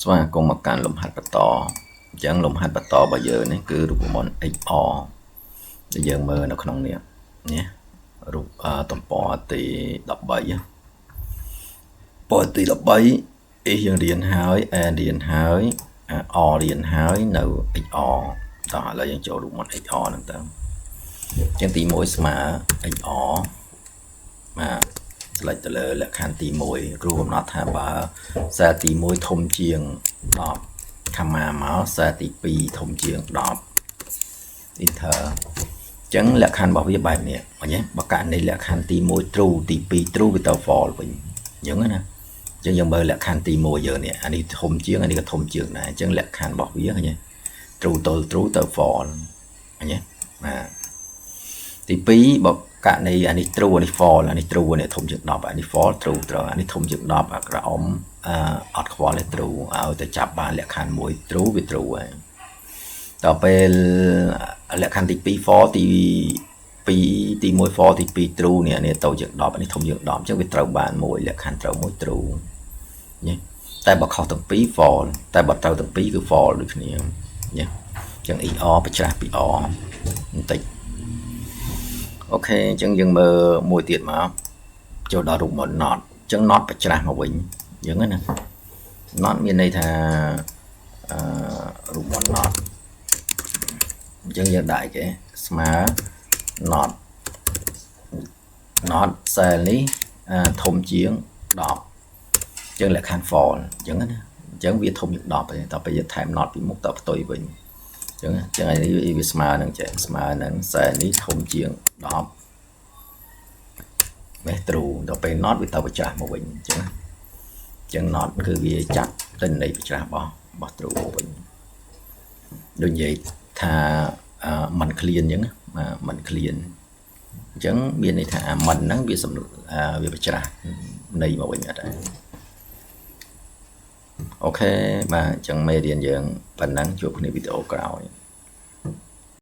ស្វាគមន៍មកកាន់លំហាត់បន្តអញ្ចឹងលំហាត់បន្តរបស់យើងនេះគឺរូបមន្ត XR ដែលយើងមើលនៅក្នុងនេះណារូបទំព័រទី13ពណ៌ទី13 A យើងរៀនហើយ A រៀនហើយ R រៀនហើយនៅ XR តោះឥឡូវយើងចូលរូបមន្ត XR ហ្នឹងទៅអញ្ចឹងទី1ស្មើ XR បាទselect ទៅលើលក្ខខណ្ឌទី1គ្រូកំណត់ថាបើខ្សែទី1ធំជាង10 comma មកខ្សែទី2ធំជាង10 enter អញ្ចឹងលក្ខខណ្ឌរបស់វាបែបនេះឃើញទេបើករណីលក្ខខណ្ឌទី1 true ទី2 true វាទៅ false វិញអញ្ចឹងណាអញ្ចឹងយើងមើលលក្ខខណ្ឌទី1យើងនេះអានេះធំជាងអានេះក៏ធំជាងដែរអញ្ចឹងលក្ខខណ្ឌរបស់វាឃើញទេ true ទៅ true ទៅ false ឃើញទេបាទទី2បើករណីអានេះ true អានេះ false អានេះ true អានេះធំជាង10អានេះ false true ត្រូវអានេះធំជាង10អាក្រអមអត់ខ្វល់ទេ true ឲ្យតែចាប់បានលក្ខខណ្ឌ1 true វា true ហើយដល់ពេលលក្ខខណ្ឌទី2 false ទី1 false ទី2 true នេះអានេះទៅជាង10អានេះធំជាង10អញ្ចឹងវាត្រូវបានមួយលក្ខខណ្ឌត្រូវមួយ true ញ៉េតែបើខុសទាំងពីរ false តែបើត្រូវទាំងពីរគឺ false ដូចគ្នាញ៉េអញ្ចឹង ER ប្រច្រាស់ពី R បន្តិចអូខេអញ្ចឹងយើងមើលមួយទៀតមកចូលដល់រូបមន្ត not អញ្ចឹង not ប្រច្រាស់មកវិញអញ្ចឹងណា not មានន័យថារូបមន្ត not អញ្ចឹងយើងដាក់គេស្មើ not cell នេះធំជាង10អញ្ចឹងលក្ខខណ្ឌ false អញ្ចឹងណាអញ្ចឹងវាធំជាង10ទេតទៅពេលយើងថែម not ពីមុខទៅផ្ទុយវិញអញ្ចឹងអានេះវាស្មើនឹងចេះស្មើនឹង cell នេះធំជាង10មេត្រូដល់ពេល not វាទៅប្រច្រាស់មកវិញអញ្ចឹង not គឺវាចាប់ទិន្នន័យប្រច្រាស់របស់ true មកវិញដូចនិយាយថាមិន clean អញ្ចឹងមិន clean អញ្ចឹងមានន័យថាមិនហ្នឹងវាប្រច្រាស់ន័យមកវិញអត់ដែរអូខេបាទអញ្ចឹងមេរៀនយើងប៉ុណ្ណឹងជួបគ្នាវីដេអូក្រោយ